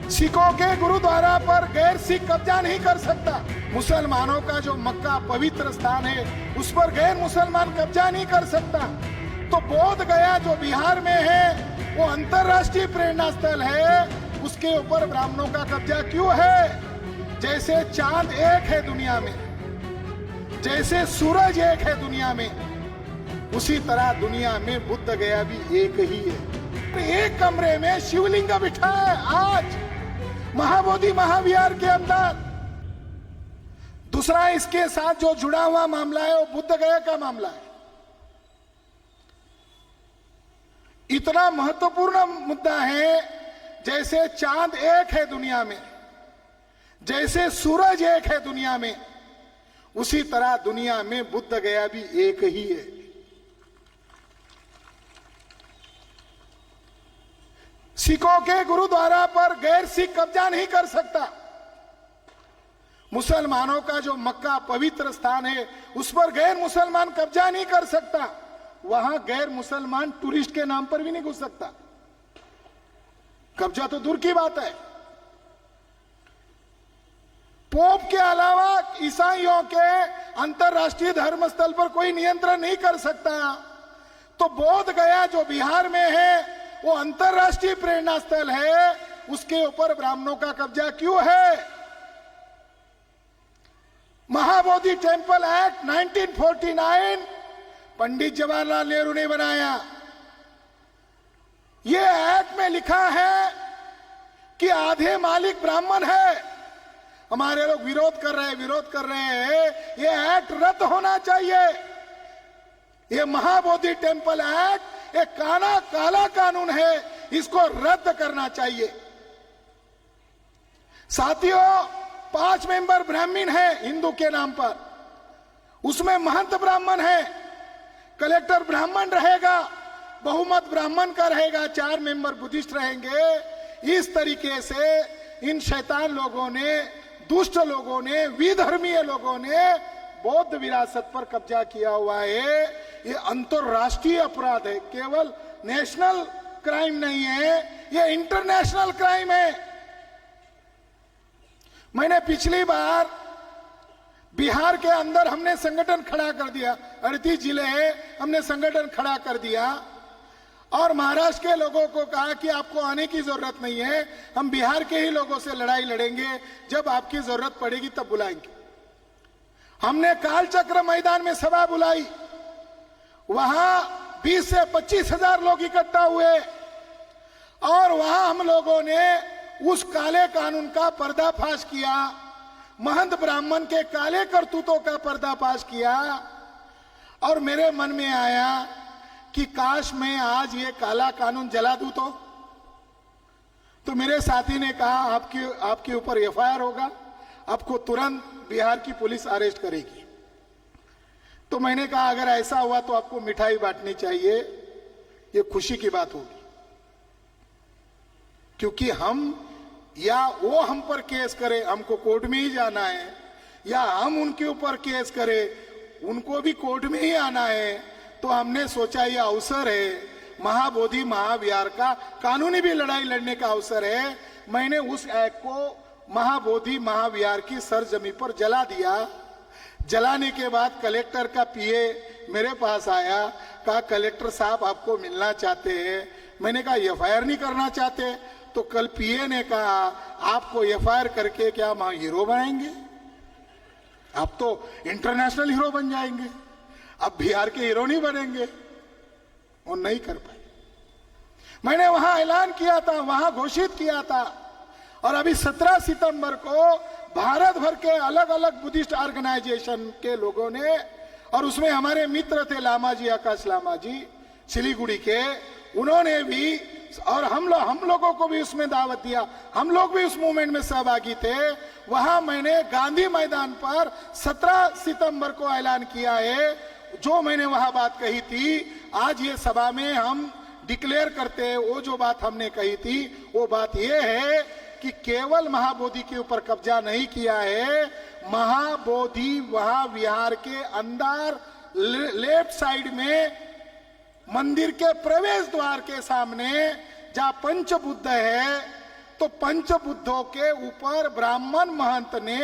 सिखों के गुरुद्वारा पर गैर सिख कब्जा नहीं कर सकता। मुसलमानों का जो मक्का पवित्र स्थान है उस पर गैर मुसलमान कब्जा नहीं कर सकता। तो बोध गया जो बिहार में है वो अंतरराष्ट्रीय प्रेरणा स्थल है, उसके ऊपर ब्राह्मणों का कब्जा क्यों है? जैसे चांद एक है दुनिया में, जैसे सूरज एक है दुनिया में, उसी तरह दुनिया में बुद्ध गया भी एक ही है। एक कमरे में शिवलिंग बिठा है आज महाबोधि महाविहार के अंदर। दूसरा इसके साथ जो जुड़ा हुआ मामला है वो बुद्ध गया का मामला है। इतना महत्वपूर्ण मुद्दा है, जैसे चांद एक है दुनिया में, जैसे सूरज एक है दुनिया में, उसी तरह दुनिया में बुद्ध गया भी एक ही है। सिखों के गुरुद्वारा पर गैर सिख कब्जा नहीं कर सकता। मुसलमानों का जो मक्का पवित्र स्थान है उस पर गैर मुसलमान कब्जा नहीं कर सकता। वहां गैर मुसलमान टूरिस्ट के नाम पर भी नहीं घुस सकता। कब्जा तो दूर की बात है। पोप के अलावा ईसाइयों के अंतरराष्ट्रीय धर्म स्थल पर कोई नियंत्रण नहीं कर सकता। तो बोध गया जो बिहार में है वो अंतरराष्ट्रीय प्रेरणा स्थल है, उसके ऊपर ब्राह्मणों का कब्जा क्यों है? महाबोधि टेम्पल एक्ट 1949 पंडित जवाहरलाल नेहरू ने बनाया। यह एक्ट में लिखा है कि आधे मालिक ब्राह्मण है। हमारे लोग विरोध कर रहे हैं। यह एक्ट रद्द होना चाहिए। यह महाबोधि टेम्पल एक्ट एक काला कानून है, इसको रद्द करना चाहिए। साथियों, 5 मेंबर ब्राह्मण है हिंदू के नाम पर, उसमें महंत ब्राह्मण है, कलेक्टर ब्राह्मण रहेगा, बहुमत ब्राह्मण का रहेगा, 4 मेंबर बुद्धिस्ट रहेंगे। इस तरीके से इन शैतान लोगों ने, दुष्ट लोगों ने, विधर्मीय लोगों ने बौद्ध विरासत पर कब्जा किया हुआ है। ये अंतरराष्ट्रीय अपराध है, केवल नेशनल क्राइम नहीं है, ये इंटरनेशनल क्राइम है। मैंने पिछली बार बिहार के अंदर हमने संगठन खड़ा कर दिया, 38 जिले हैं, हमने संगठन खड़ा कर दिया और महाराष्ट्र के लोगों को कहा कि आपको आने की जरूरत नहीं है, हम बिहार के ही लोगों से लड़ाई लड़ेंगे, जब आपकी जरूरत पड़ेगी तब बुलाएंगे। हमने कालचक्र मैदान में सभा बुलाई, वहां 20 से 25 हजार लोग इकट्ठा हुए और वहां हम लोगों ने उस काले कानून का पर्दाफाश किया, महंत ब्राह्मण के काले करतूतों का पर्दाफाश किया। और मेरे मन में आया कि काश मैं आज ये काला कानून जला दूं तो मेरे साथी ने कहा आपके ऊपर एफआईआर होगा, आपको तुरंत बिहार की पुलिस अरेस्ट करेगी। तो मैंने कहा अगर ऐसा हुआ तो आपको मिठाई बांटनी चाहिए, ये खुशी की बात होगी, क्योंकि हम या वो हम पर केस करे, हमको कोर्ट में ही जाना है, या हम उनके ऊपर केस करें, उनको भी कोर्ट में ही आना है। तो हमने सोचा ये अवसर है, महाबोधि महाविहार का कानूनी भी लड़ाई लड़ने का अवसर है। मैंने उस एक्ट को महाबोधि महाविहार की सरजमी पर जला दिया। जलाने के बाद कलेक्टर का पीए मेरे पास आया, कहा कलेक्टर साहब आपको मिलना चाहते हैं। मैंने कहा एफआईआर नहीं करना चाहते? तो कल पीए ने कहा आपको एफआईआर करके क्या हम हीरो बनाएंगे? आप तो इंटरनेशनल हीरो बन जाएंगे, अब बिहार के हीरो नहीं बनेंगे। वो नहीं कर पाए। मैंने वहां ऐलान किया था, वहां घोषित किया था, और अभी 17 सितंबर को भारत भर के अलग अलग बुद्धिस्ट ऑर्गेनाइजेशन के लोगों ने, और उसमें हमारे मित्र थे लामाजी, आकाश लामाजी सिलीगुड़ी के, उन्होंने भी, और हम लोगों को भी उसमें दावत दिया, हम लोग भी उस मूवमेंट में सहभागी थे। वहां मैंने गांधी मैदान पर 17 सितंबर को ऐलान किया है, जो मैंने वहां बात कही थी, आज ये सभा में हम डिक्लेयर करते हैं। वो जो बात हमने कही थी वो बात ये है कि केवल महाबोधि के ऊपर कब्जा नहीं किया है, महाबोधि महाविहार के अंदर लेफ्ट साइड में मंदिर के प्रवेश द्वार के सामने जहां पंचबुद्ध है, तो पंचबुद्धों के ऊपर ब्राह्मण महंत ने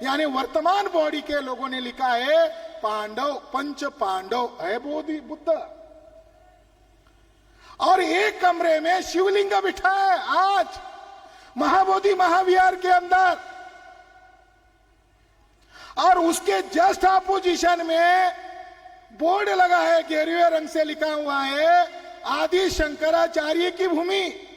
यानी वर्तमान बॉडी के लोगों ने लिखा है पांडव, पंच पांडव है बोधि बुद्ध। और एक कमरे में शिवलिंग बिठा है आज महाबोधि महाविहार के अंदर, और उसके जस्ट अपोजिशन में बोर्ड लगा है, गेरुए रंग से लिखा हुआ है आदि शंकराचार्य की भूमि।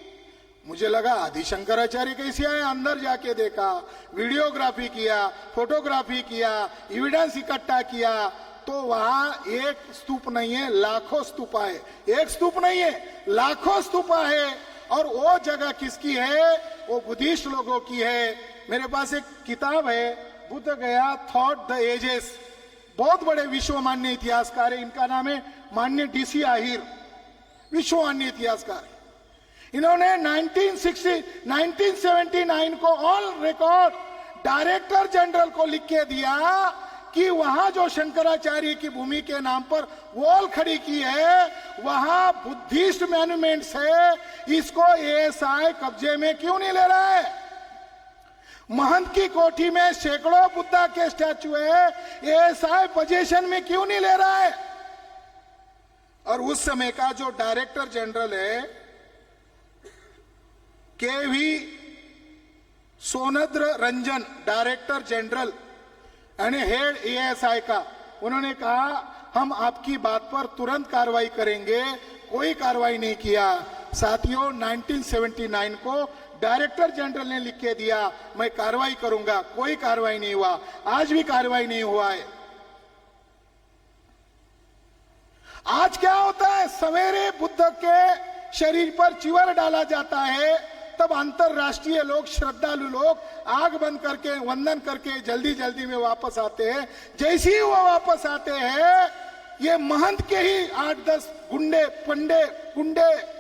मुझे लगा आदि शंकराचार्य कैसे आए, अंदर जाके देखा, वीडियोग्राफी किया, फोटोग्राफी किया, एविडेंस इकट्ठा किया, तो वहां एक स्तूप नहीं है, लाखों स्तूपा है। एक स्तूप नहीं है, लाखों स्तूपा है। और वो जगह किसकी है? वो बुद्धिस्ट लोगों की है। मेरे पास एक किताब है, बुद्ध गया थॉट द एजेस, बहुत बड़े विश्व मान्य इतिहासकार है, इनका नाम है मान्य डीसी आहिर, विश्व मान्य इतिहासकार। इन्होंने 1979 को ऑल रिकॉर्ड डायरेक्टर जनरल को लिख के दिया कि वहां जो शंकराचार्य की भूमि के नाम पर वॉल खड़ी की है वहां बुद्धिस्ट मॉन्यूमेंट्स है, इसको एएसआई कब्जे में क्यों नहीं ले रहा है? महंत की कोठी में सैकड़ों बुद्धा के स्टैचू है, एएसआई पोजीशन में क्यों नहीं ले रहा है? और उस समय का जो डायरेक्टर जनरल है केवी सोनद्र रंजन, डायरेक्टर जनरल यानी हेड एएसआई का, उन्होंने कहा हम आपकी बात पर तुरंत कार्रवाई करेंगे। कोई कार्रवाई नहीं किया। साथियों 1979 को डायरेक्टर जनरल ने लिख के दिया मैं कार्रवाई करूंगा, कोई कार्रवाई नहीं हुआ, आज भी कार्रवाई नहीं हुआ है। आज क्या होता है, सवेरे बुद्ध के शरीर पर चिवर डाला जाता है, तब अंतरराष्ट्रीय लोग, श्रद्धालु लोग आग बंद करके वंदन करके जल्दी जल्दी में वापस आते हैं। जैसे ही वो वापस आते हैं ये महंत के ही 8-10 गुंडे पंडे गुंडे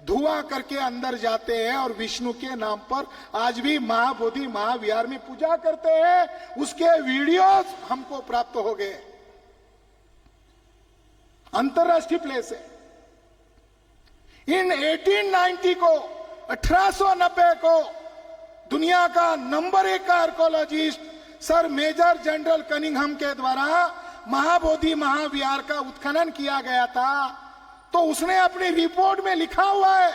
धुआं करके अंदर जाते हैं और विष्णु के नाम पर आज भी महाबोधि महाविहार में पूजा करते हैं। उसके वीडियोस हमको प्राप्त हो गए। अंतरराष्ट्रीय प्लेस है। इन 1890 को 1890 को दुनिया का number 1 archaeologist sir major general Cunningham के द्वारा महाबोधि महाविहार का उत्खनन किया गया था। तो उसने अपनी रिपोर्ट में लिखा हुआ है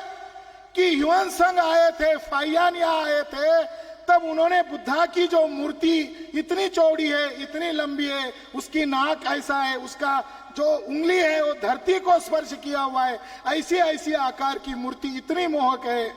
कि ह्यून संग आए थे, फाइयान यहाँ आए थे, तब उन्होंने बुद्धा की जो मूर्ति इतनी चौड़ी है, इतनी लंबी है, उसकी नाक ऐसा है, उसका जो उंगली है वो धरती को स्पर्श किया हुआ है, ऐसी ऐसी आकार की मूर्ति इतनी मोहक है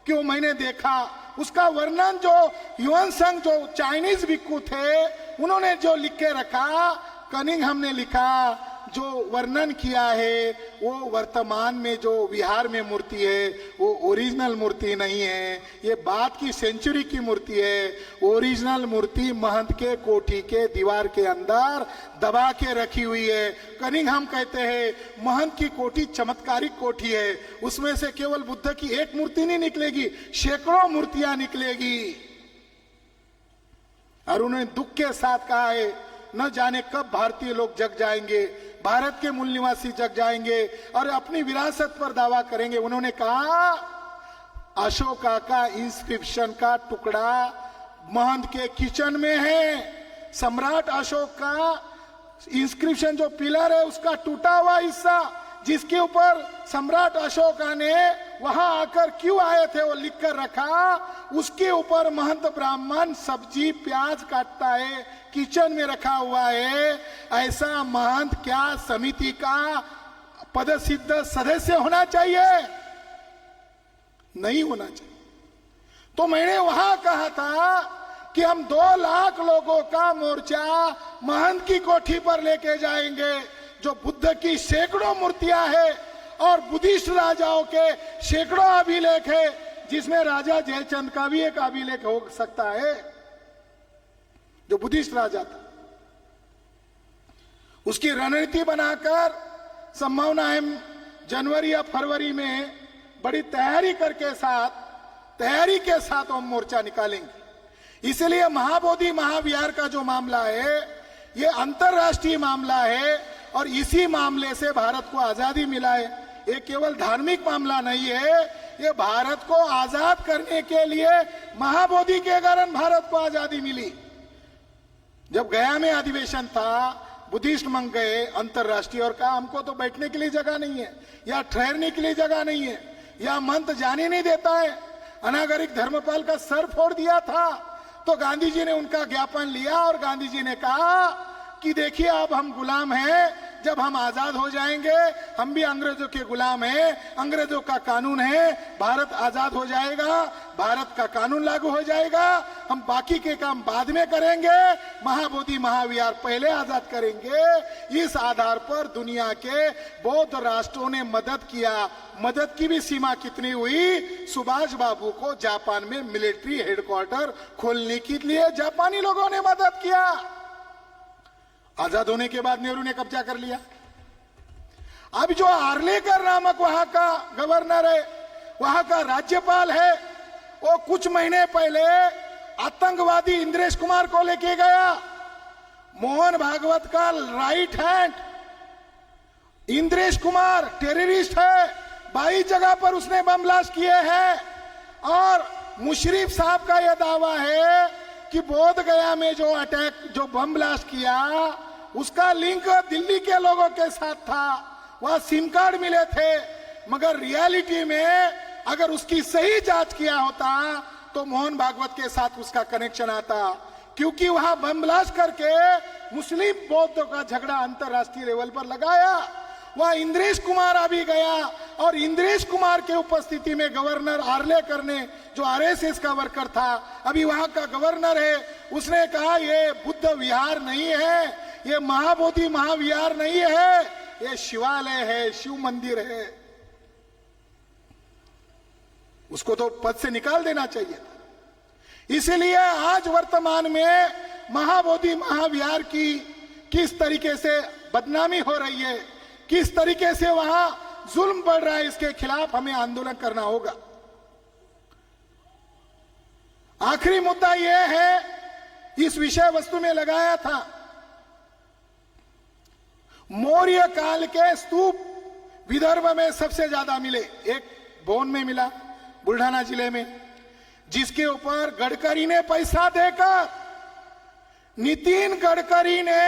कि वो मैंने देखा। उसका वर्णन जो ह्यून संग जो चाइनीज भिक्खु थे उन्होंने जो लिख के रखा, कनिंघम ने लिखा, जो वर्णन किया है वो वर्तमान में जो विहार में मूर्ति है वो ओरिजिनल मूर्ति नहीं है, ये बाद की सेंचुरी की मूर्ति है। ओरिजिनल मूर्ति महंत के कोठी के दीवार के अंदर दबा के रखी हुई है। कनिंघम कहते हैं महंत की कोठी चमत्कारिक कोठी है, उसमें से केवल बुद्ध की एक मूर्ति नहीं निकलेगी, सैकड़ों मूर्तियां निकलेगी। और उन्होंने दुख के साथ कहा है न जाने कब भारतीय लोग जग जाएंगे, भारत के मूल निवासी जग जाएंगे और अपनी विरासत पर दावा करेंगे। उन्होंने कहा अशोका का इंस्क्रिप्शन का टुकड़ा महंत के किचन में है। सम्राट अशोक का इंस्क्रिप्शन जो पिलर है उसका टूटा हुआ हिस्सा, जिसके ऊपर सम्राट अशोका ने वहां आकर क्यों आए थे वो लिख कर रखा, उसके ऊपर महंत ब्राह्मण सब्जी प्याज काटता है, किचन में रखा हुआ है। ऐसा महंत क्या समिति का पदसिद्ध सदस्य होना चाहिए? नहीं होना चाहिए। तो मैंने वहां कहा था कि हम 2 लाख लोगों का मोर्चा महंत की कोठी पर लेके जाएंगे, जो बुद्ध की सैकड़ों मूर्तियां हैं और बुद्धिस्ट राजाओं के सैकड़ों अभिलेख है, जिसमें राजा जयचंद का भी एक अभिलेख हो सकता है, जो बुद्धिस्ट राजा था। उसकी रणनीति बनाकर संभावना है जनवरी या फरवरी में बड़ी तैयारी के साथ हम मोर्चा निकालेंगे। इसलिए महाबोधि महाविहार का जो मामला है ये अंतरराष्ट्रीय मामला है और इसी मामले से भारत को आजादी मिला है। ये केवल धार्मिक मामला नहीं है, ये भारत को आजाद करने के लिए महाबोधि के कारण भारत को आजादी मिली। जब गया में अधिवेशन था, बुद्धिस्ट मंग गए अंतरराष्ट्रीय और कहा हमको तो बैठने के लिए जगह नहीं है, या ठहरने के लिए जगह नहीं है, या मंत्र जाने नहीं देता है। अनागरिक धर्मपाल का सर फोड़ दिया था। तो गांधी जी ने उनका ज्ञापन लिया और गांधी जी ने कहा कि देखिए अब हम गुलाम हैं, जब हम आजाद हो जाएंगे हम भी अंग्रेजों के गुलाम हैं, अंग्रेजों का कानून है, भारत आजाद हो जाएगा, भारत का कानून लागू हो जाएगा, हम बाकी के काम बाद में करेंगे, महाबोधि महाविहार पहले आजाद करेंगे। इस आधार पर दुनिया के बौद्ध राष्ट्रों ने मदद किया। मदद की भी सीमा कितनी हुई? सुभाष बाबू को जापान में मिलिट्री हेडक्वार्टर खोलने के लिए जापानी लोगों ने मदद किया। आजाद होने के बाद नेहरू ने कब्जा कर लिया। अब जो आर्लेकर नामक वहां का गवर्नर है, वहां का राज्यपाल है, वो कुछ महीने पहले आतंकवादी इंद्रेश कुमार को लेके गया। मोहन भागवत का right hand Indresh Kumar terrorist है, 22 जगह पर उसने बम ब्लास्ट किए हैं। और मुशर्रफ साहब का यह दावा है कि बोध गया में जो अटैक, जो बम ब्लास्ट किया, उसका लिंक दिल्ली के लोगों के साथ था। वहां सिम कार्ड मिले थे, मगर रियलिटी में अगर उसकी सही जांच किया होता तो मोहन भागवत के साथ उसका कनेक्शन आता, क्योंकि वहां बम ब्लास्ट करके मुस्लिम बौद्धों का झगड़ा अंतरराष्ट्रीय लेवल पर लगाया। वहां इंद्रेश कुमार अभी गया और इंद्रेश कुमार के उपस्थिति में गवर्नर आर्लेकर ने, जो आरएसएस का वर्कर था, अभी वहां का गवर्नर है, उसने कहा ये बुद्ध विहार नहीं है, ये महाबोधि महाविहार नहीं है, ये शिवालय है, शिव मंदिर है। उसको तो पद से निकाल देना चाहिए था। इसीलिए आज वर्तमान में महाबोधि महाविहार की किस तरीके से बदनामी हो रही है, किस तरीके से वहां जुल्म बढ़ रहा है, इसके खिलाफ हमें आंदोलन करना होगा। आखिरी मुद्दा यह है, इस विषय वस्तु में लगाया था, मौर्य काल के स्तूप विदर्भ में सबसे ज्यादा मिले। एक बोन में मिला, बुल्ढाना जिले में, जिसके ऊपर गडकरी ने पैसा देकर, नितिन गडकरी ने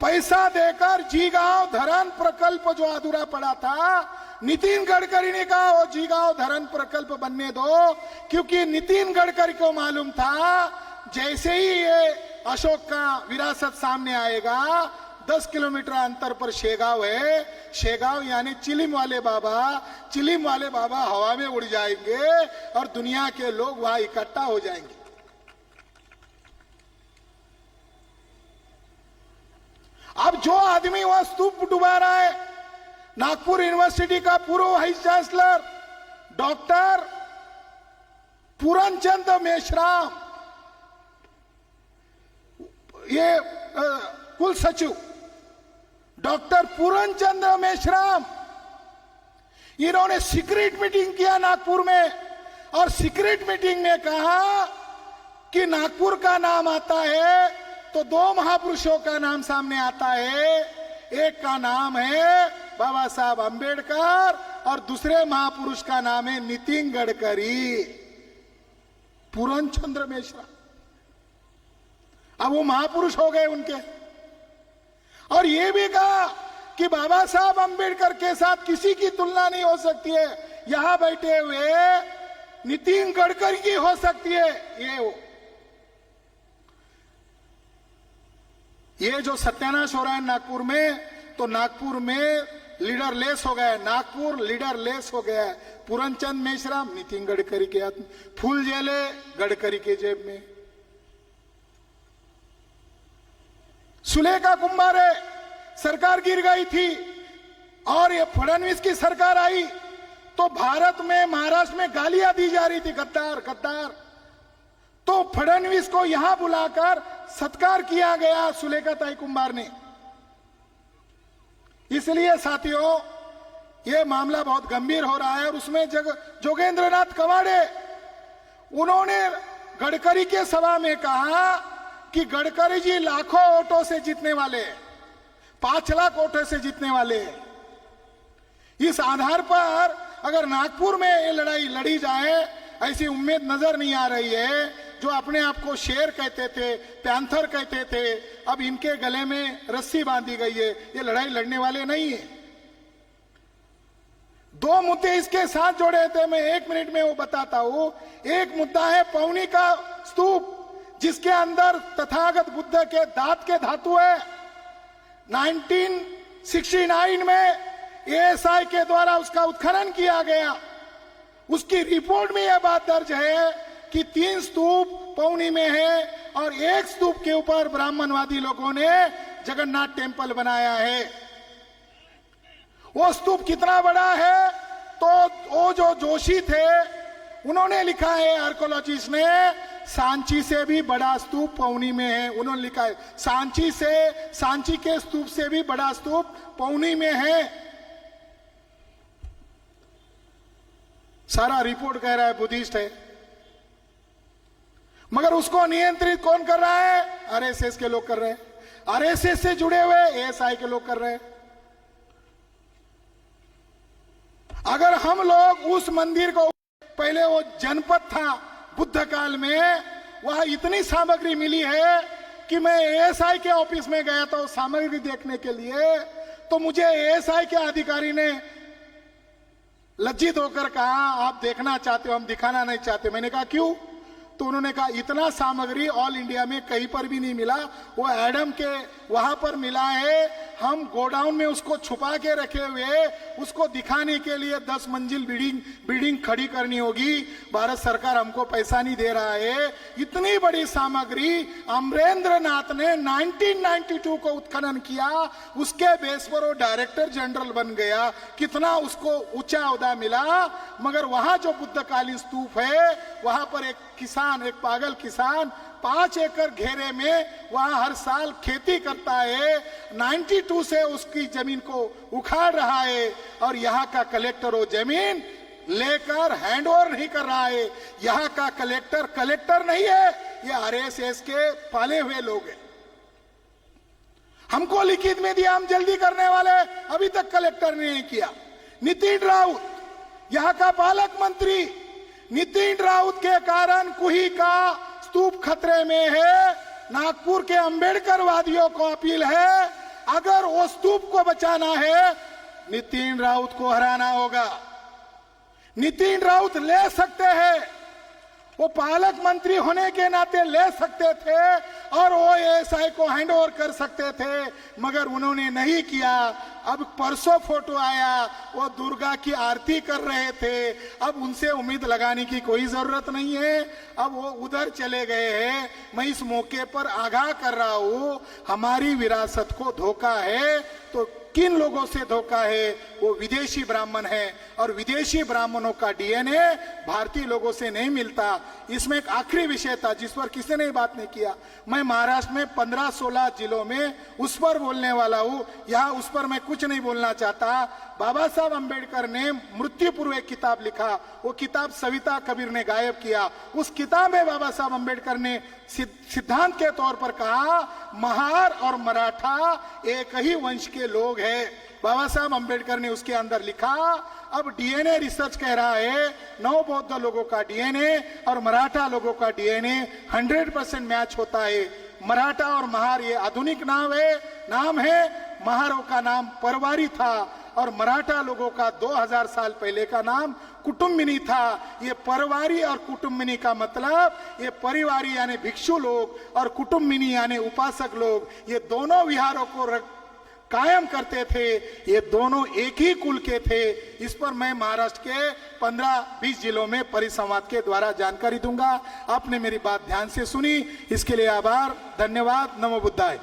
पैसा देकर जीगांव धरन प्रकल्प जो अधूरा पड़ा था, नितिन गडकरी ने कहा वो जीगांव धरन प्रकल्प बनने दो, क्योंकि नितिन गडकरी को मालूम था जैसे ही ये अशोक का विरासत सामने आएगा, 10 किलोमीटर अंतर पर शेगांव है, शेगांव यानी चिलिम वाले बाबा हवा में उड़ जाएंगे और दुनिया के लोग वहां इकट्ठा हो जाएंगे। अब जो आदमी वहां स्तूप डुबा रहा है, नागपुर यूनिवर्सिटी का पूर्व vice chancellor doctor Puran Chand Meshram, ये कुल सचिव डॉक्टर पूरनचंद मेश्राम, इन्होंने सीक्रेट मीटिंग किया नागपुर में, और सीक्रेट मीटिंग में कहा कि नागपुर का नाम आता है तो 2 महापुरुषों का नाम सामने आता है। एक का नाम है बाबा साहब अंबेडकर और दूसरे महापुरुष का नाम है नितिन गडकरी, पूरनचंद्र मेश्राम। अब वो महापुरुष हो गए उनके। और ये भी कहा कि बाबा साहब अंबेडकर के साथ किसी की तुलना नहीं हो सकती है, यहां बैठे हुए नितिन गडकरी की हो सकती है। ये जो सत्यानाश हो रहा है नागपुर में, तो नागपुर में लीडर लेस हो गया, नागपुर लीडर लेस हो गया है। पूरनचंद मेश्राम नितिन गडकरी के हाथ में, फूल जेले गडकरी के जेब में। सुलेखा कुंभारे सरकार गिर गई थी और ये फडणवीस की सरकार आई तो भारत में, महाराष्ट्र में गालियां दी जा रही थी, गद्दार गद्दार। तो फडणवीस को यहां बुलाकर सत्कार किया गया सुलेखाताई कुंभार ने। इसलिए साथियों, ये मामला बहुत गंभीर हो रहा है। और उसमें जोगेंद्रनाथ कवाड़े, उन्होंने गडकरी के सभा में कहा कि गडकरी जी लाखों वोटों से जीतने वाले, 5 लाख वोटों से जीतने वाले, इस आधार पर अगर नागपुर में ये लड़ाई लड़ी जाए, ऐसी उम्मीद नजर नहीं आ रही है। जो अपने आप को शेर कहते थे, पैंथर कहते थे, अब इनके गले में रस्सी बांधी गई है। ये लड़ाई लड़ने वाले नहीं है। दो मुद्दे इसके साथ जोड़े थे, मैं 1 मिनट में वो बताता हूं। एक मुद्दा है पौनी का स्तूप, जिसके अंदर तथागत बुद्ध के दांत के धातु है। 1969 में एएसआई के द्वारा उसका उत्खनन किया गया। उसकी रिपोर्ट में यह बात दर्ज है कि 3 स्तूप पौनी में है और 1 स्तूप के ऊपर ब्राह्मणवादी लोगों ने जगन्नाथ टेम्पल बनाया है। वो स्तूप कितना बड़ा है, तो वो जो जोशी थे उन्होंने लिखा है, आर्कोलॉजिस्ट ने, सांची से भी बड़ा स्तूप पौनी में है। उन्होंने लिखा है सांची के स्तूप से भी बड़ा स्तूप पौनी में है। सारा रिपोर्ट कह रहा है बुद्धिस्ट है, मगर उसको नियंत्रित कौन कर रहा है? आरएसएस के लोग कर रहे हैं। आरएसएस से जुड़े हुए एएसआई के लोग कर रहे हैं। अगर हम लोग उस मंदिर को, पहले वो जनपद था बुद्ध काल में, वहां इतनी सामग्री मिली है कि मैं एएसआई के ऑफिस में गया था उस सामग्री देखने के लिए, तो मुझे एएसआई के अधिकारी ने लज्जित होकर कहा, आप देखना चाहते हो, हम दिखाना नहीं चाहते। मैंने कहा क्यों? तो उन्होंने कहा इतना सामग्री ऑल इंडिया में कहीं पर भी नहीं मिला, वो एडम के वहां पर मिला है। हम गोडाउन में उसको छुपा के रखे हुए, उसको दिखाने के लिए 10 मंजिल बिल्डिंग खड़ी करनी होगी। भारत सरकार हमको पैसा नहीं दे रहा है। इतनी बड़ी सामग्री अमरेंद्र नाथ ने 1992 को उत्खनन किया, उसके बेस पर वो डायरेक्टर जनरल बन गया। कितना उसको ऊंचा ओहदा मिला। मगर वहां जो बुद्धकालीन स्तूप है, वहां पर एक किसान, एक पागल किसान 5 एकड़ घेरे में वहां हर साल खेती करता है। 92 से उसकी जमीन को उखाड़ रहा है और यहाँ का कलेक्टर वो जमीन लेकर हैंड ओवर नहीं कर रहा है। यहाँ का कलेक्टर नहीं है, ये आरएसएस के पाले हुए लोग हैं। हमको लिखित में दिया, हम जल्दी करने वाले, अभी तक कलेक्टर ने नहीं किया। नितिन राउत यहाँ का पालक मंत्री, नितिन राउत के कारण कुही का स्तूप खतरे में है। नागपुर के अंबेडकर वादियों को अपील है, अगर वो स्तूप को बचाना है, नितिन राउत को हराना होगा। नितिन राउत ले सकते हैं, वो पालक मंत्री होने के नाते ले सकते थे और वो एएसआई को हैंड ओवर कर सकते थे, मगर उन्होंने नहीं किया। अब परसों फोटो आया, वो दुर्गा की आरती कर रहे थे। अब उनसे उम्मीद लगाने की कोई जरूरत नहीं है। अब वो उधर चले गए हैं। मैं इस मौके पर आगाह कर रहा हूं, हमारी विरासत को धोखा है तो किन लोगों से धोखा है? वो विदेशी ब्राह्मण है और विदेशी ब्राह्मणों का डीएनए भारतीय लोगों से नहीं मिलता। इसमें एक आखिरी विषय था जिस पर किसी ने बात नहीं किया। मैं महाराष्ट्र में 15-16 जिलों में उस पर बोलने वाला हूं, यहाँ उस पर मैं कुछ नहीं बोलना चाहता। बाबा साहब अंबेडकर ने मृत्यु पूर्व एक किताब लिखा, वो किताब सविता कबीर ने गायब किया। उस किताब में बाबा साहब अंबेडकर ने सिद्धांत के तौर पर कहा, महार और मराठा एक ही वंश के लोग हैं। बाबा साहब अंबेडकर ने उसके अंदर लिखा, अब डीएनए रिसर्च कह रहा है 9 बौद्ध लोगों का डीएनए और मराठा लोगों का डीएनए 100% मैच होता है। मराठा और महार ये आधुनिक नाम है। महारों का नाम परवारी था और मराठा लोगों का 2000 साल पहले का नाम कुटुम्बिनी था। ये परवारी और कुटुम्बिनी का मतलब, ये परिवारी यानी भिक्षु लोग और कुटुम्बिनी यानी उपासक लोग, ये दोनों विहारों को कायम करते थे। ये दोनों एक ही कुल के थे। इस पर मैं महाराष्ट्र के 15-20 जिलों में परिसंवाद के द्वारा जानकारी दूंगा। आपने मेरी बात ध्यान से सुनी, इसके लिए आभार, धन्यवाद। नमो बुद्धाय।